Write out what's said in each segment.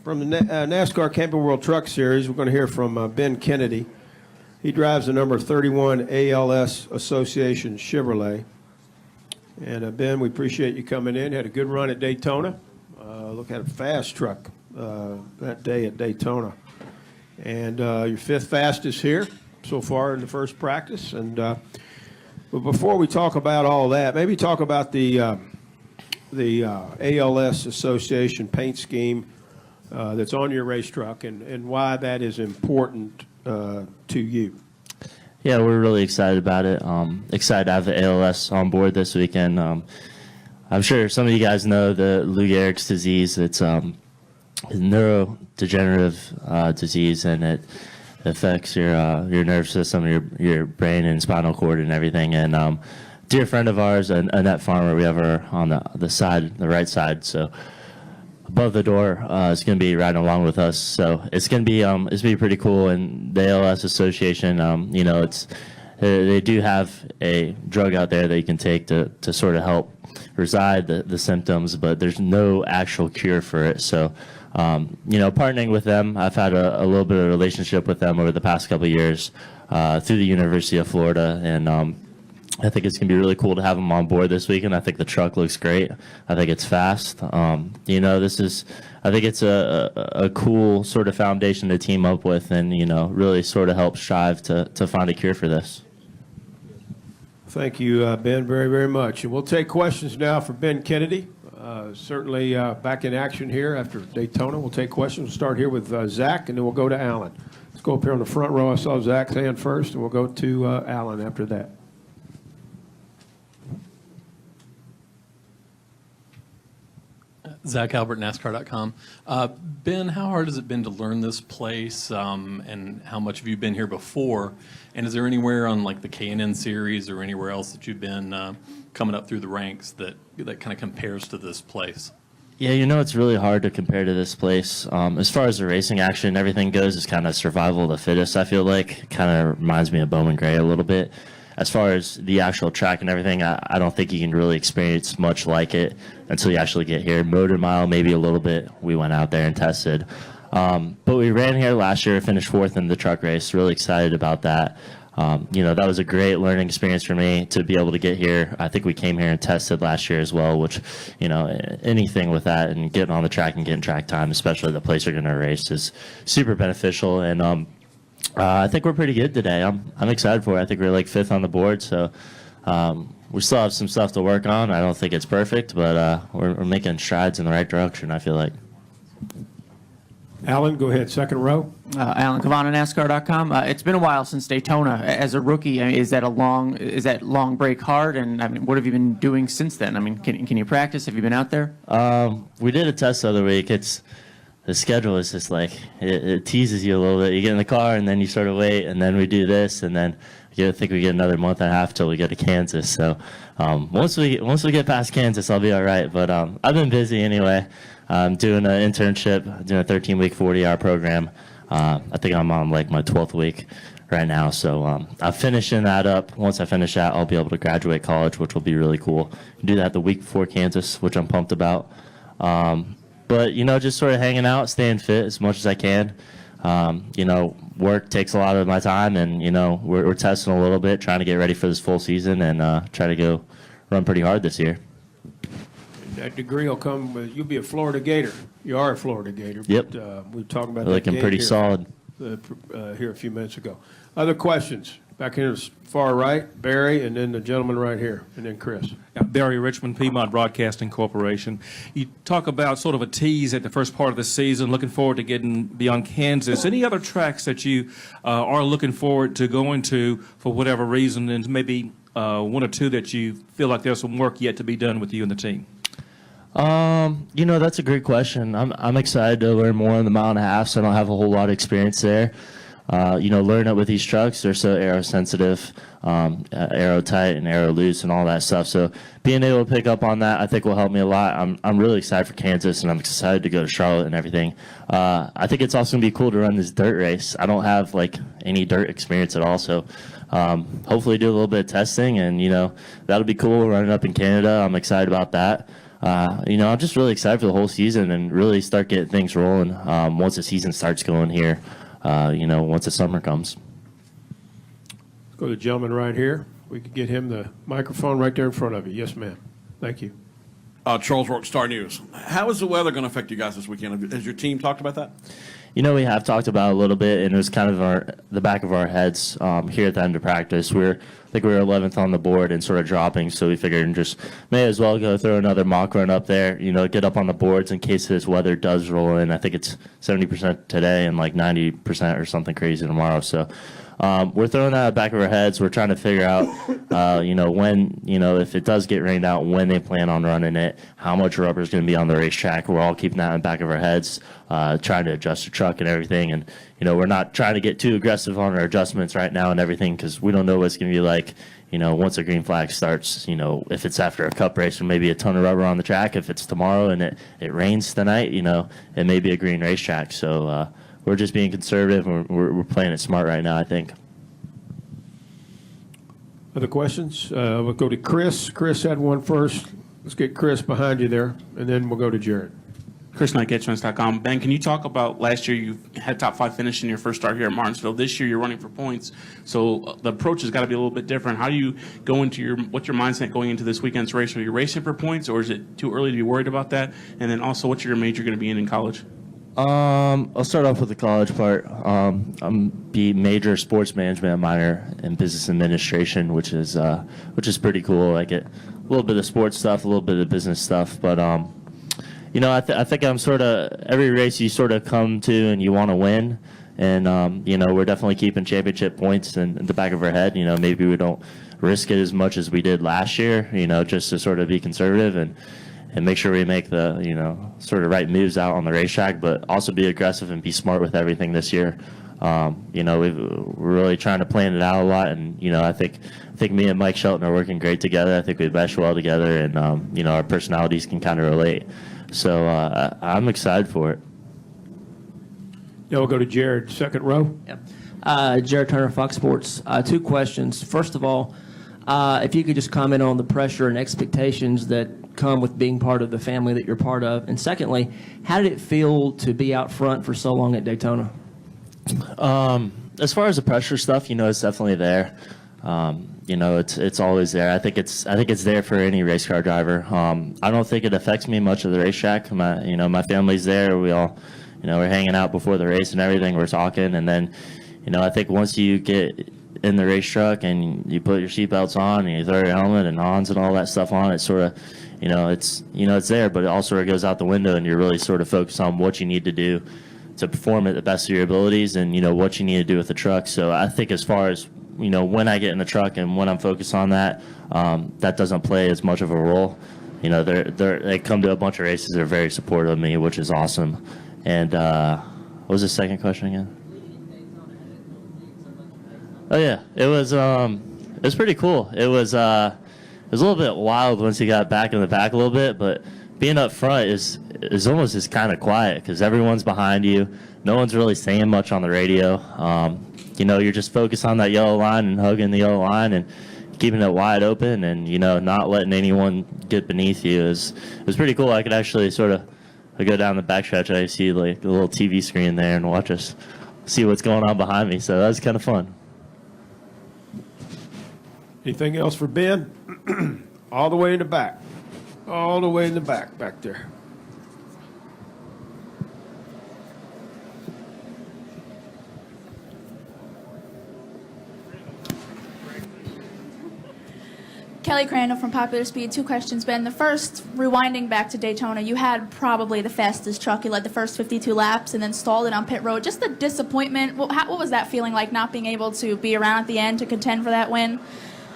From the NASCAR Camping World Truck Series, we're going to hear from Ben Kennedy. He drives the number 31 ALS Association Chevrolet. And Ben, we appreciate you coming in. Had a good run at Daytona. Look at a fast truck that day at Daytona. And your fifth fastest here so far in the first practice. And but before we talk about all that, maybe talk about the ALS Association paint scheme that's on your race truck and why that is important to you. Yeah, we're really excited about it. Excited to have the ALS on board this weekend. I'm sure some of you guys know the Lou Gehrig's disease. It's a neurodegenerative disease, and it affects your nerve system, your brain and spinal cord and everything. And dear friend of ours, Annette Farmer, we have her on the right side. So above the door is going to be riding along with us. So it's going to be pretty cool. And the ALS Association, they do have a drug out there that you can take to sort of help reside the symptoms, but there's no actual cure for it. So, partnering with them, I've had a little bit of a relationship with them over the past couple of years through the University of Florida, and I think it's going to be really cool to have them on board this weekend. I think the truck looks great. I think it's fast. I think it's a cool sort of foundation to team up with and, really sort of help strive to find a cure for this. Thank you, Ben, very, very much. And we'll take questions now for Ben Kennedy. Certainly back in action here after Daytona. We'll take questions. We'll start here with Zach, and then we'll go to Alan. Let's go up here on the front row. I saw Zach's hand first, and we'll go to Alan after that. Zach Albert, NASCAR.com. Ben, how hard has it been to learn this place, and how much have you been here before? And is there anywhere on like the K&N series or anywhere else that you've been coming up through the ranks that kind of compares to this place? Yeah, it's really hard to compare to this place. As far as the racing action and everything goes, it's kind of survival of the fittest, I feel like. It kind of reminds me of Bowman Gray a little bit. As far as the actual track and everything, I don't think you can really experience much like it until you actually get here. Motor mile, maybe a little bit. We went out there and tested. But we ran here last year, finished fourth in the truck race. Really excited about that. That was a great learning experience for me to be able to get here. I think we came here and tested last year as well, which, anything with that and getting on the track and getting track time, especially the place you're going to race, is super beneficial. And I think we're pretty good today. I'm excited for it. I think we're like fifth on the board, so we still have some stuff to work on. I don't think it's perfect, but we're making strides in the right direction, I feel like. Alan, go ahead. Second row. Alan Cavana, NASCAR.com. It's been a while since Daytona. As a rookie, is that long break hard? And what have you been doing since then? Can you practice? Have you been out there? We did a test the other week. The schedule is just like, it teases you a little bit. You get in the car, and then you sort of wait, and then we do this, and then I think we get another month and a half till we get to Kansas. So once we get past Kansas, I'll be all right. But I've been busy anyway. I'm doing an internship, doing a 13-week, 40-hour program. I think I'm on like my 12th week right now. So I'm finishing that up. Once I finish that, I'll be able to graduate college, which will be really cool. Do that the week before Kansas, which I'm pumped about. But, just sort of hanging out, staying fit as much as I can. Work takes a lot of my time, and, we're testing a little bit, trying to get ready for this full season and try to go run pretty hard this year. That degree will come, you'll be a Florida Gator. You are a Florida Gator. Yep. But, we were talking about They're that looking pretty here, solid. Here a few minutes ago. Other questions? Back here far right, Barry, and then the gentleman right here, and then Chris. Barry Richmond, Piedmont Broadcasting Corporation. You talk about sort of a tease at the first part of the season, looking forward to getting beyond Kansas. Any other tracks that you are looking forward to going to for whatever reason, and maybe one or two that you feel like there's some work yet to be done with you and the team? That's a great question. I'm excited to learn more on the mile and a half, so I don't have a whole lot of experience there. Learn it with these trucks. They're so aero sensitive, aero tight and aero loose and all that stuff. So being able to pick up on that, I think will help me a lot. I'm really excited for Kansas, and I'm excited to go to Charlotte and everything. I think it's also going to be cool to run this dirt race. I don't have any dirt experience at all, so hopefully do a little bit of testing, and that'll be cool running up in Canada. I'm excited about that. I'm just really excited for the whole season and really start getting things rolling once the season starts going here, once the summer comes. Let's go to the gentleman right here. We could get him the microphone right there in front of you. Yes, ma'am. Thank you. Charles Rourke, Star News. How is the weather going to affect you guys this weekend? Has your team talked about that? We have talked about it a little bit, and it was kind of the back of our heads here at the end of practice. I think we were 11th on the board and sort of dropping, so we figured just may as well go throw another mock run up there, get up on the boards in case this weather does roll in. I think it's 70% today and like 90% or something crazy tomorrow. So we're throwing that at the back of our heads. We're trying to figure out, when, if it does get rained out, when they plan on running it, how much rubber is going to be on the racetrack. We're all keeping that in the back of our heads, trying to adjust the truck and everything. And, we're not trying to get too aggressive on our adjustments right now and everything because we don't know what it's going to be like, once the green flag starts, if it's after a cup race or maybe a ton of rubber on the track. If it's tomorrow and it rains tonight, it may be a green racetrack. So, we're just being conservative. We're playing it smart right now, I think. Other questions? We'll go to Chris. Chris had one first. Let's get Chris behind you there, and then we'll go to Jared. Chris Knight, GetChance.com. Ben, can you talk about last year you had top 5 finish in your first start here at Martinsville. This year you're running for points, so the approach has got to be a little bit different. How do you go into what's your mindset going into this weekend's race? Are you racing for points, or is it too early to be worried about that? And then also, what's your major going to be in college? I'll start off with the college part. I'm be major sports management, minor in business administration, which is pretty cool. I get a little bit of sports stuff, a little bit of business stuff, but I think I'm sort of every race you sort of come to and you want to win, and we're definitely keeping championship points in the back of our head. Maybe we don't risk it as much as we did last year, just to sort of be conservative and make sure we make the, sort of right moves out on the racetrack, but also be aggressive and be smart with everything this year. We're really trying to plan it out a lot, and, I think me and Mike Shelton are working great together. I think we mesh well together, and, our personalities can kind of relate. So I'm excited for it. Now we'll go to Jared, second row. Yep. Jared Turner, Fox Sports. 2 questions. First of all, if you could just comment on the pressure and expectations that come with being part of the family that you're part of. And secondly, how did it feel to be out front for so long at Daytona? As far as the pressure stuff, it's definitely there. It's always there. I think it's there for any race car driver. I don't think it affects me much of the racetrack. My family's there. We all, we're hanging out before the race and everything. We're talking, and then, I think once you get in the race truck and you put your seatbelts on and you throw your helmet and ons and all that stuff on, it's sort of, it's there, but it all sort of goes out the window, and you're really sort of focused on what you need to do to perform at the best of your abilities and, what you need to do with the truck. So I think as far as, when I get in the truck and when I'm focused on that, that doesn't play as much of a role. They come to a bunch of races. They're very supportive of me, which is awesome. And what was the second question again? Oh yeah, it was pretty cool. It was a little bit wild once you got back in the back a little bit, but being up front is almost just kind of quiet because everyone's behind you. No one's really saying much on the radio. You're just focused on that yellow line and hugging the yellow line and keeping it wide open and, not letting anyone get beneath you. It was pretty cool. I could actually sort of go down the backstretch. I see like a little TV screen there and watch us see what's going on behind me. So that was kind of fun. Anything else for Ben? All the way in the back. All the way in the back there. Kelly Crandall from Popular Speed. 2 questions, Ben. The first, rewinding back to Daytona, you had probably the fastest truck. You led the first 52 laps and then stalled it on pit road. Just the disappointment. What was that feeling like, not being able to be around at the end to contend for that win?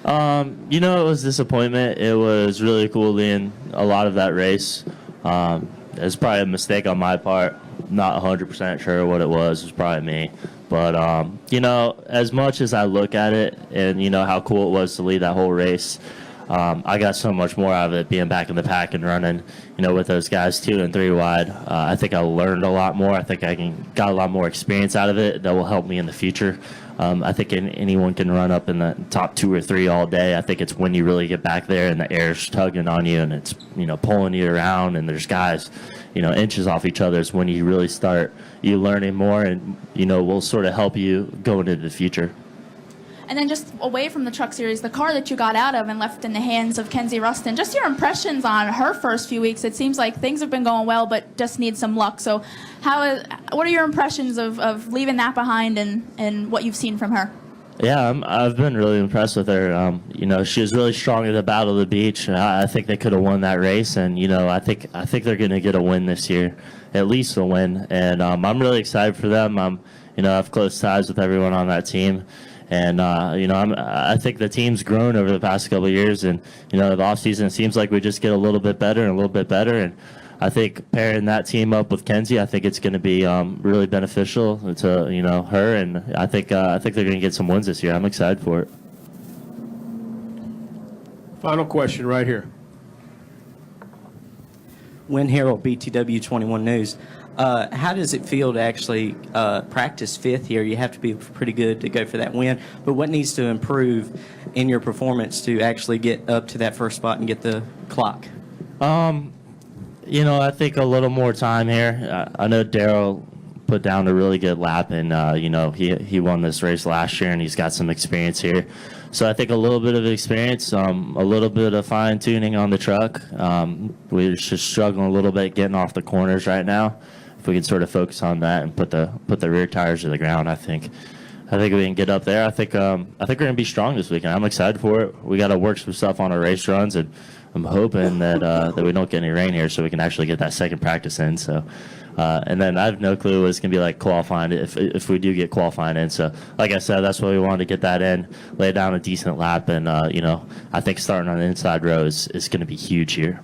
It was disappointment. It was really cool being a lot of that race. It was probably a mistake on my part. Not 100% sure what it was. It was probably me. But, as much as I look at it and, how cool it was to lead that whole race, I got so much more out of it being back in the pack and running, with those guys 2 and 3 wide. I think I learned a lot more. I think got a lot more experience out of it that will help me in the future. I think anyone can run up in the top 2 or 3 all day. I think it's when you really get back there and the air's tugging on you and it's, pulling you around and there's guys, inches off each other is when you really start you learning more and, will sort of help you going into the future. And then just away from the truck series, the car that you got out of and left in the hands of Kenzie Ruston, just your impressions on her first few weeks. It seems like things have been going well, but just need some luck. So what are your impressions of leaving that behind and what you've seen from her? Yeah, I've been really impressed with her. She was really strong at the Battle of the Beach. I think they could have won that race, and I think they're going to get a win this year, at least a win. And I'm really excited for them. I have close ties with everyone on that team. And, I think the team's grown over the past couple of years. And, the offseason, it seems like we just get a little bit better and a little bit better. And I think pairing that team up with Kenzie, I think it's going to be really beneficial to, her. And I think they're going to get some wins this year. I'm excited for it. Final question right here. Win Harold, BTW 21 News. How does it feel to actually practice fifth here? You have to be pretty good to go for that win. But what needs to improve in your performance to actually get up to that first spot and get the clock? I think a little more time here. I know Darryl put down a really good lap, and he won this race last year, and he's got some experience here. So I think a little bit of experience, a little bit of fine tuning on the truck. We're just struggling a little bit getting off the corners right now. If we can sort of focus on that and put the rear tires to the ground, I think we can get up there. I think we're gonna be strong this weekend. I'm excited for it. We got to work some stuff on our race runs, and I'm hoping that we don't get any rain here, so we can actually get that second practice in. So, and then I have no clue what it's gonna be like qualifying if we do get qualifying in. So, like I said, that's why we wanted to get that in, lay down a decent lap, and I think starting on the inside row is gonna be huge here.